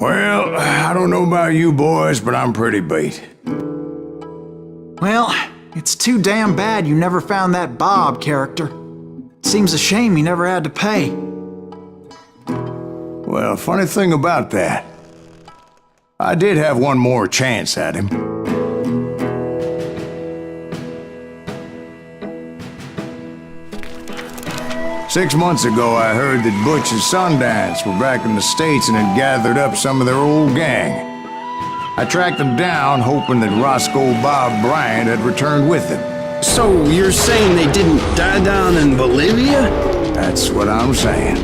Well, I don't know about you boys, but I'm pretty beat. Well, it's too damn bad you never found that Bob character. Seems a shame he never had to pay. Well, funny thing about that, I did have one more chance at him. Six months ago, I heard that Butch and Sundance were back in the States and had gathered up some of their old gang. I tracked them down, hoping that Roscoe Bob Bryant had returned with them. So you're saying they didn't die down in Bolivia? That's what I'm saying.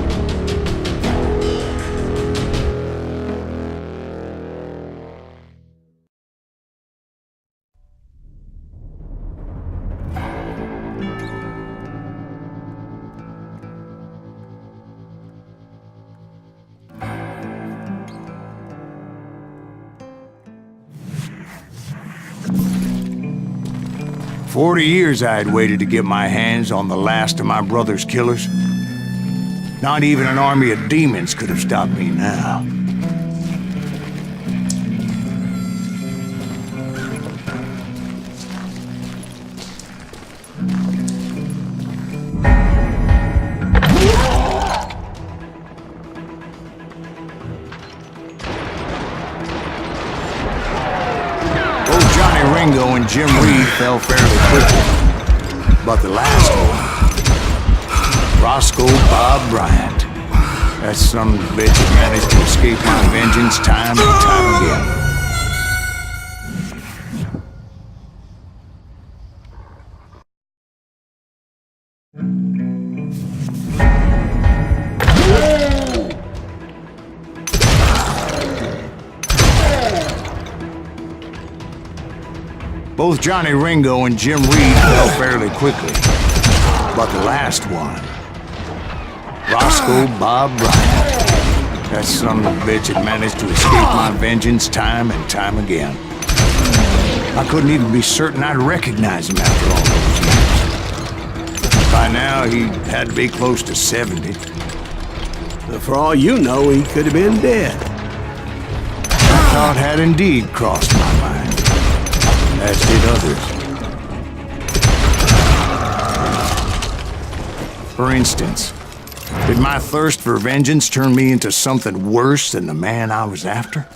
"40 years I had waited to get my hands on the last of my brother's killers. Not even an army of demons could have stopped me now. Ringo and Jim Reed fell fairly quickly, but the last one, Roscoe Bob Bryant, that son of a bitch had managed to escape my vengeance time and time again. Both Johnny Ringo and Jim Reed fell fairly quickly, but the last one, Roscoe Bob Bryant, that son of a bitch had managed to escape my vengeance time and time again. I couldn't even be certain I'd recognize him after all those years. By now, he had to be close to 70. But for all you know, he could have been dead. That thought had indeed crossed my mind, as did others. For instance, did my thirst for vengeance turn me into something worse than the man I was after?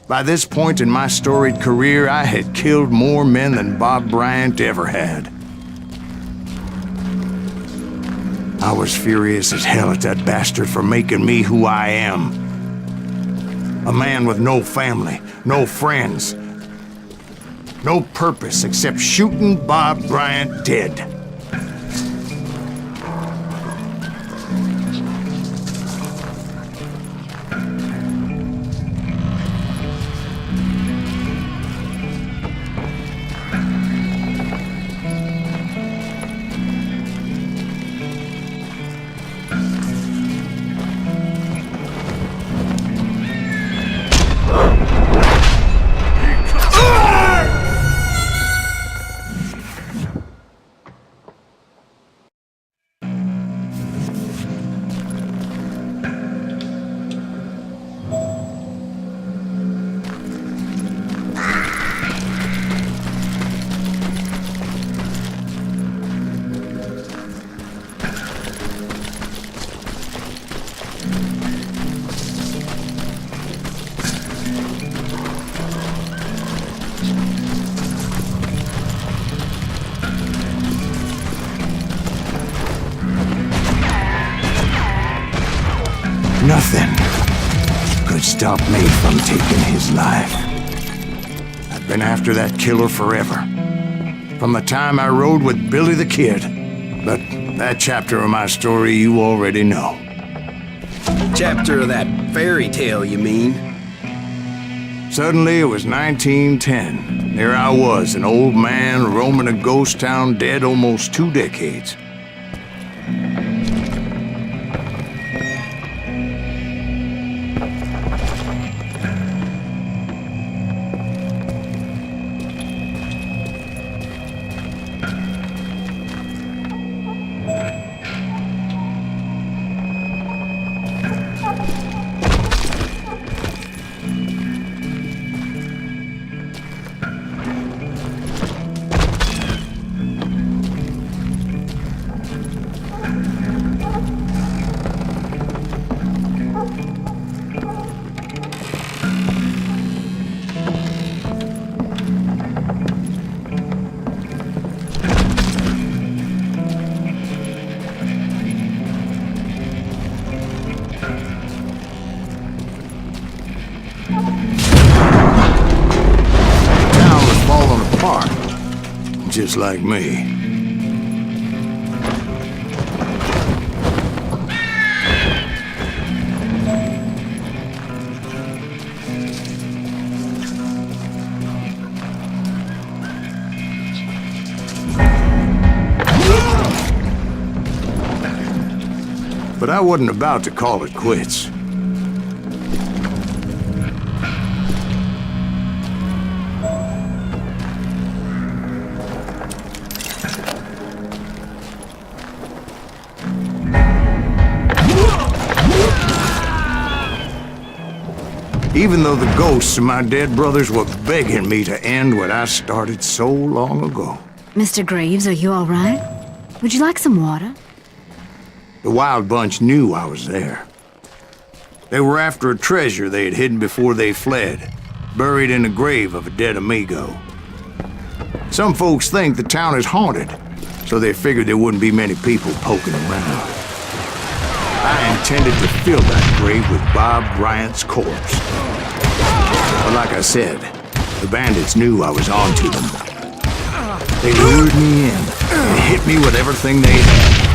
By this point in my storied career, I had killed more men than Bob Bryant ever had. I was furious as hell at that bastard for making me who I am. A man with no family, no friends, no purpose except shooting Bob Bryant dead. Nothing could stop me from taking his life. I've been after that killer forever. From the time I rode with Billy the Kid. But that chapter of my story you already know. Chapter of that fairy tale, you mean? Suddenly it was 1910. There I was, an old man roaming a ghost town dead almost 2 decades. just like me. But I wasn't about to call it quits. Even though the ghosts of my dead brothers were begging me to end what I started so long ago. Mr. Graves, are you all right? Would you like some water? The Wild Bunch knew I was there. They were after a treasure they had hidden before they fled, buried in the grave of a dead amigo. Some folks think the town is haunted, so they figured there wouldn't be many people poking around. I intended to fill that grave with Bob Bryant's corpse. But like I said, the bandits knew I was on to them. They lured me in and hit me with everything they had.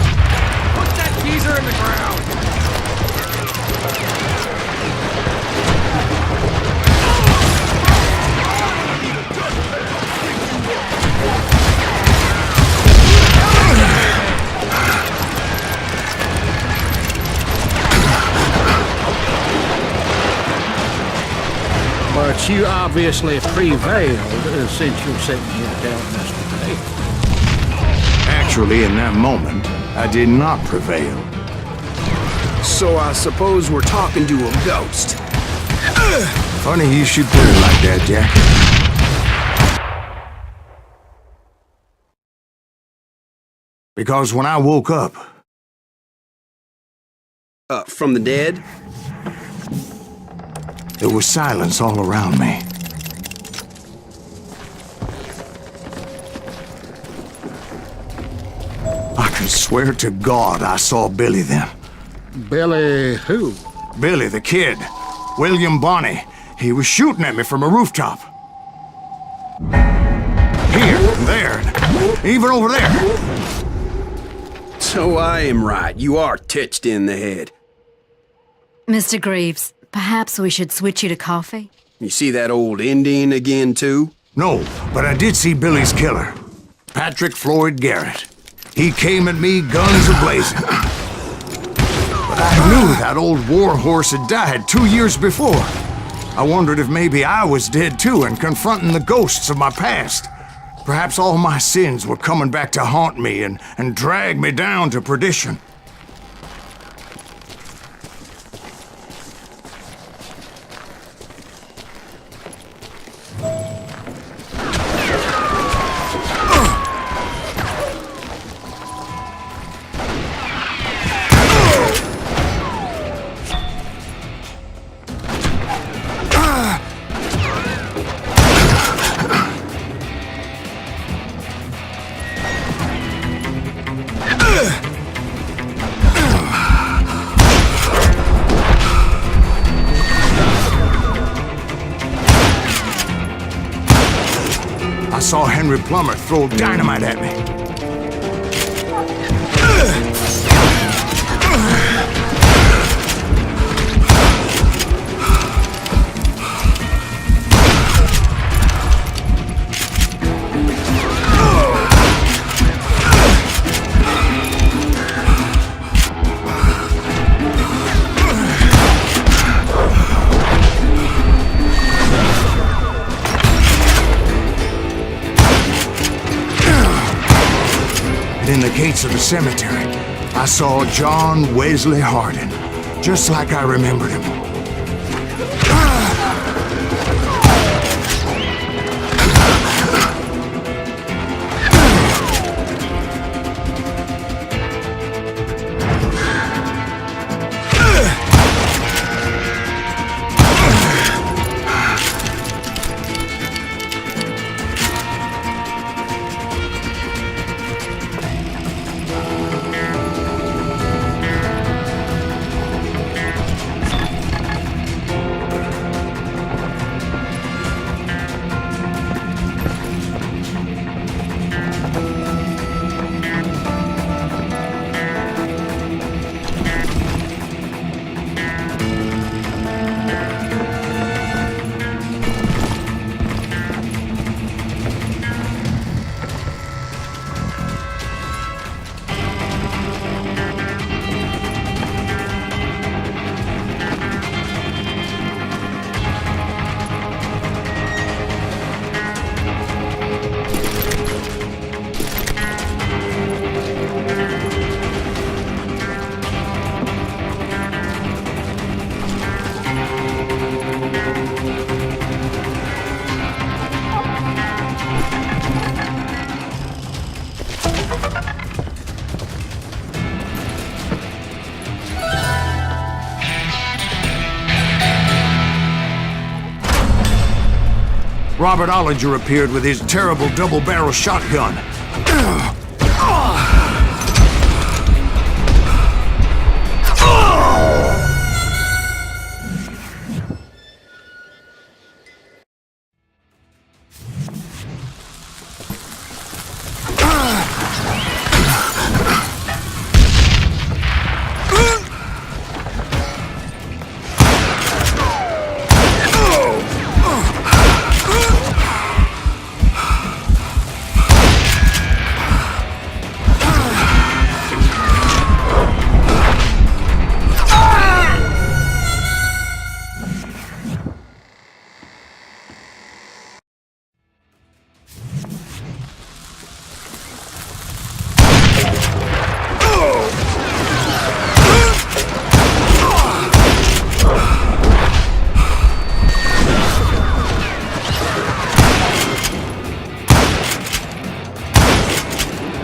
Geezer in the ground! But you obviously prevailed since you're sitting here telling us today. Actually, in that moment, I did not prevail. So I suppose we're talking to a ghost. Funny you should put it like that, Jack. Because when I woke up... From the dead? There was silence all around me. I can swear to God I saw Billy then. Billy who? Billy, the kid. William Bonney. He was shooting at me from a rooftop. Here, there, even over there. So I am right. You are titched in the head. Mr. Graves, perhaps we should switch you to coffee? You see that old Indian again, too? No, but I did see Billy's killer. Patrick Floyd Garrett. He came at me, guns a-blazing. But I knew that old war horse had died 2 years before. I wondered if maybe I was dead too and confronting the ghosts of my past. Perhaps all my sins were coming back to haunt me and drag me down to perdition. I saw Henry Plummer throw dynamite at me. In the gates of the cemetery, I saw John Wesley Hardin, just like I remembered him. Robert Ollinger appeared with his terrible double-barrel shotgun.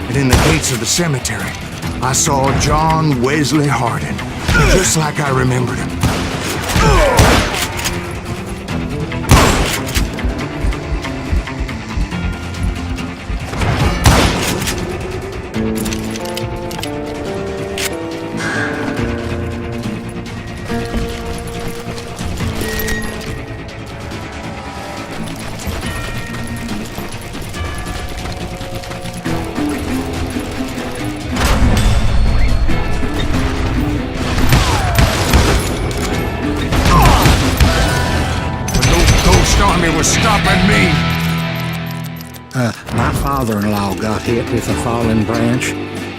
And in the gates of the cemetery, I saw John Wesley Hardin, just like I remembered him. Army was stopping me. My father-in-law got hit with a fallen branch.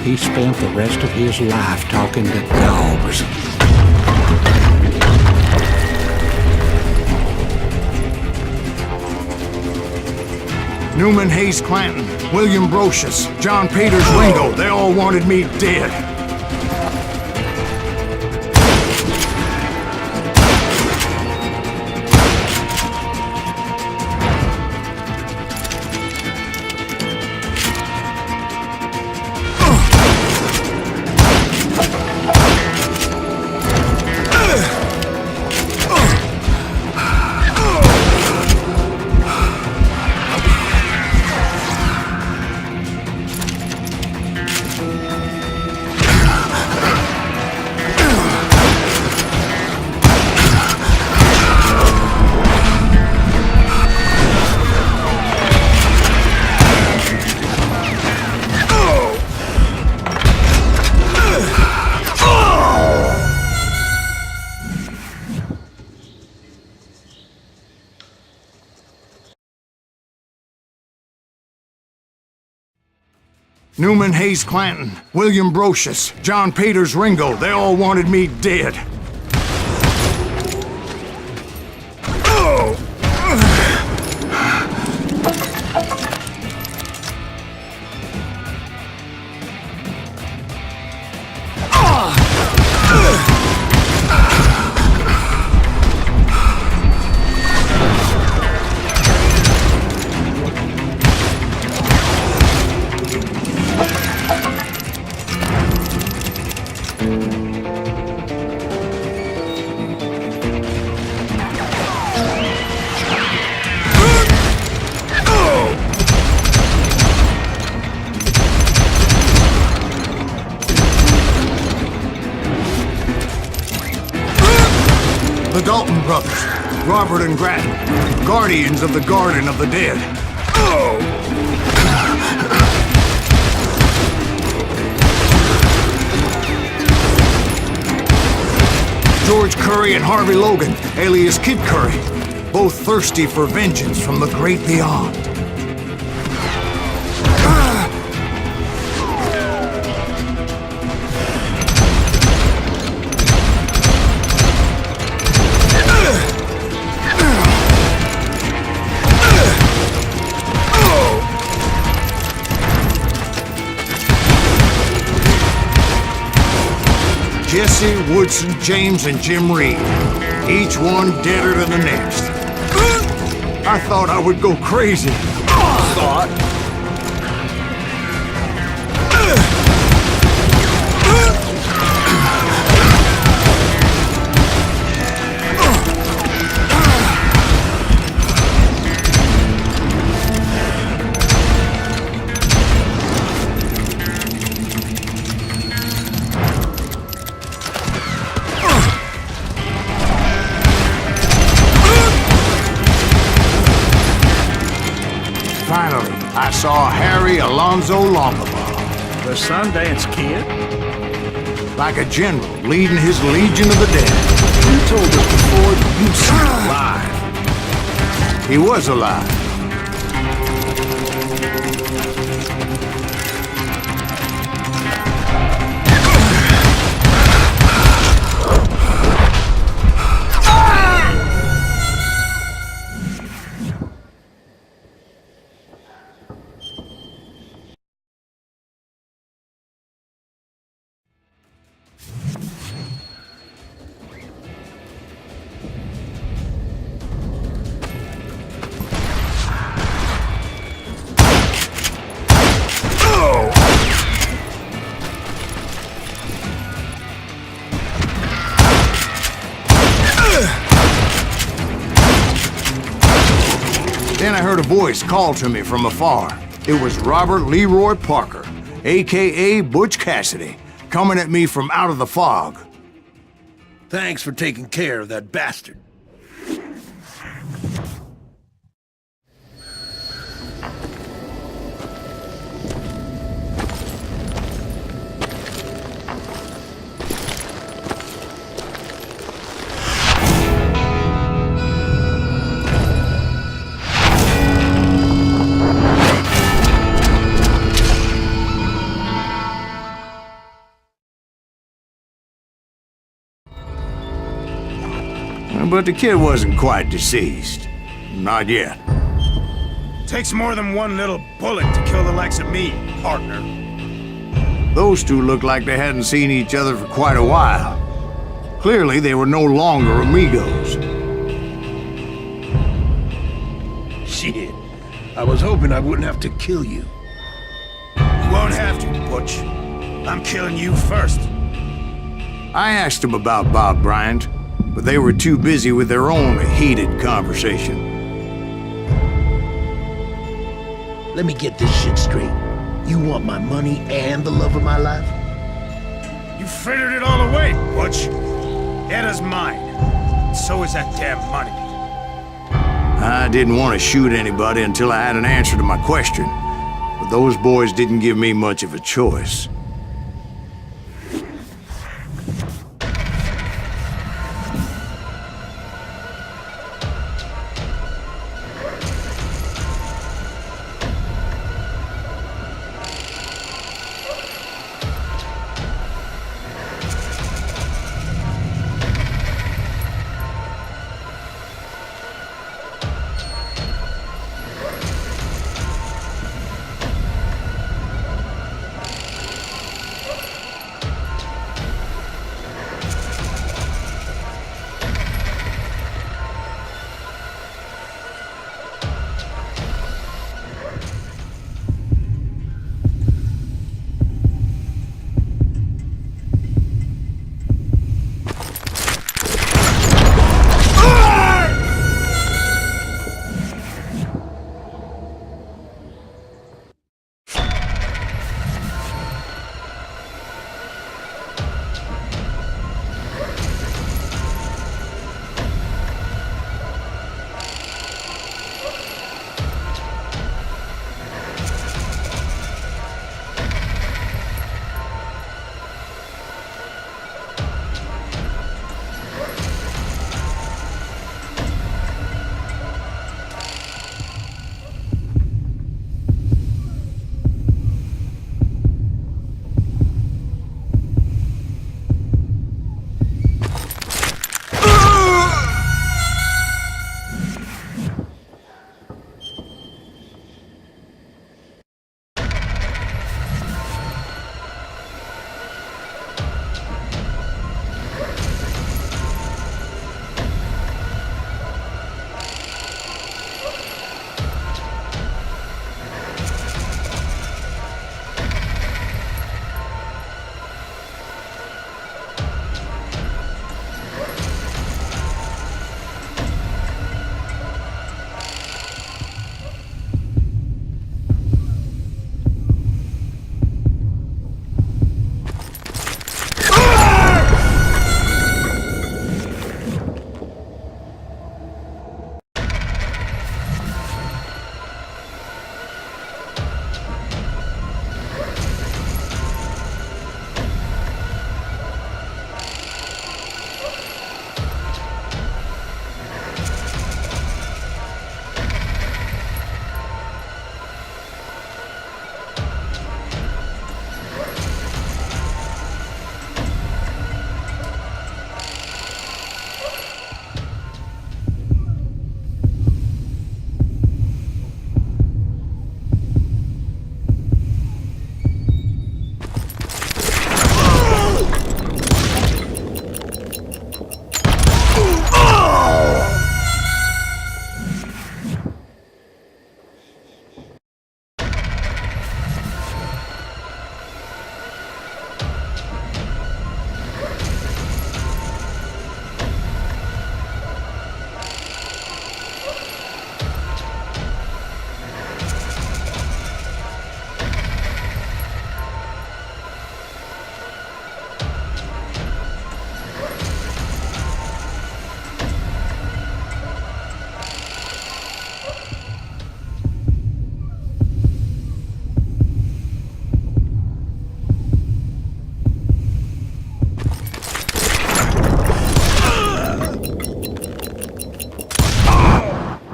He spent the rest of his life talking to dogs. Newman Hayes Clanton, William Brocious, John Peters Ringo, they all wanted me dead. Newman Hayes Clanton, William Brocious, John Peters Ringo, they all wanted me dead. The Dalton brothers, Robert and Grattan, guardians of the Garden of the Dead. George Curry and Harvey Logan, alias Kid Curry, both thirsty for vengeance from the great beyond. Jesse, Woodson, James, and Jim Reed. Each one deader than the next. I thought I would go crazy. I saw Harry Alonzo Longabaugh, The Sundance Kid? like a general leading his legion of the dead. You told us before that you'd seen him alive. He was alive. Then I heard a voice call to me from afar. It was Robert Leroy Parker, a.k.a. Butch Cassidy, coming at me from out of the fog. Thanks for taking care of that bastard. But the kid wasn't quite deceased. Not yet. Takes more than one little bullet to kill the likes of me, partner. Those two looked like they hadn't seen each other for quite a while. Clearly, they were no longer amigos. Shit. I was hoping I wouldn't have to kill you. You won't have to, Butch. I'm killing you first. I asked them about Bob Bryant, but they were too busy with their own heated conversation. Let me get this shit straight. You want my money and the love of my life? You frittered it all away, Butch. Eda's mine. So is that damn money. I didn't want to shoot anybody until I had an answer to my question, but those boys didn't give me much of a choice.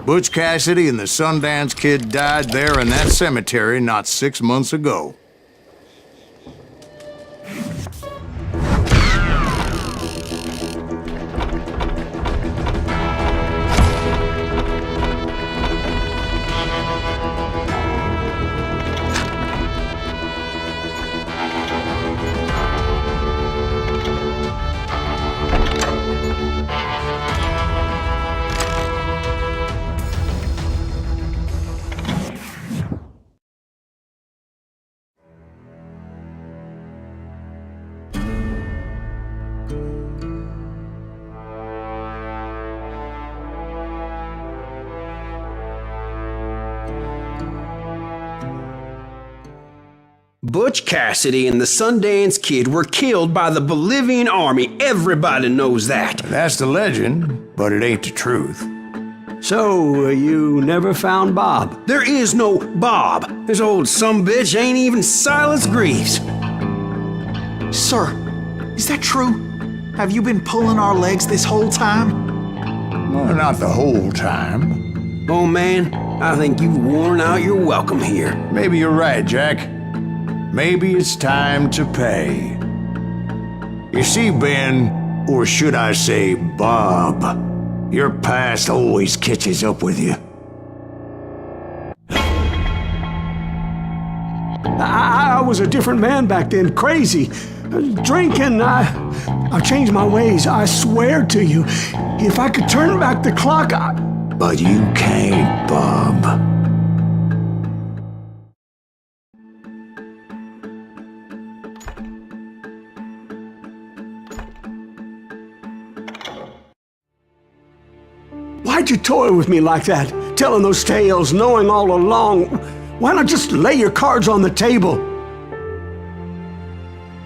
Butch Cassidy and the Sundance Kid died there in that cemetery not 6 months ago. Butch Cassidy and the Sundance Kid were killed by the Bolivian army. Everybody knows that. That's the legend, but it ain't the truth. So, you never found Bob? There is no Bob. This old sumbitch ain't even Silas Greaves. Sir, is that true? Have you been pulling our legs this whole time? Well, not the whole time. Oh man, I think you've worn out your welcome here. Maybe you're right, Jack. Maybe it's time to pay. You see, Ben, or should I say Bob, your past always catches up with you. I was a different man back then, crazy. Drinking, I changed my ways, I swear to you. If I could turn back the clock, But you can't, Bob. Why'd you toy with me like that? Telling those tales, knowing all along. Why not just lay your cards on the table?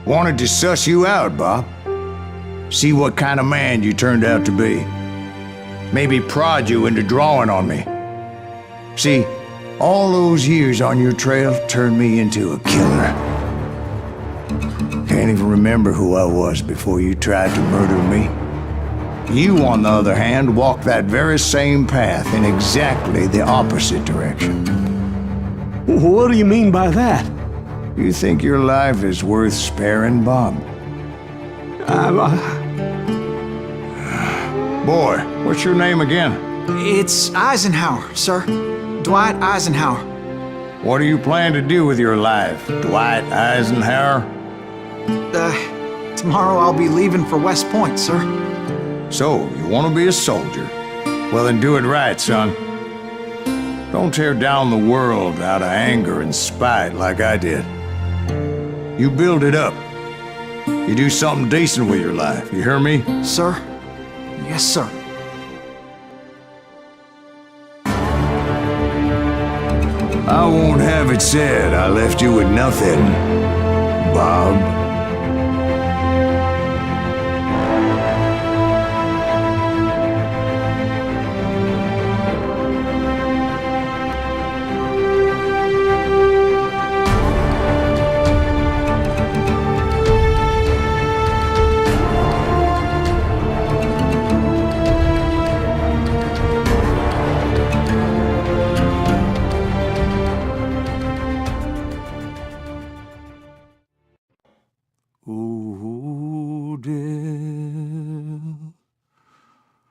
Wanted to suss you out, Bob. See what kind of man you turned out to be. Maybe prod you into drawing on me. See, all those years on your trail turned me into a killer. Can't even remember who I was before you tried to murder me. You, on the other hand, walked that very same path in exactly the opposite direction. What do you mean by that? You think your life is worth sparing, Bob? Boy, what's your name again? It's Eisenhower, sir. Dwight Eisenhower. What do you plan to do with your life, Dwight Eisenhower? Tomorrow I'll be leaving for West Point, sir. So, you want to be a soldier? Well, then do it right, son. Don't tear down the world out of anger and spite like I did. You build it up. You do something decent with your life, you hear me? Sir? Yes, sir. I won't have it said I left you with nothing, Bob. Who did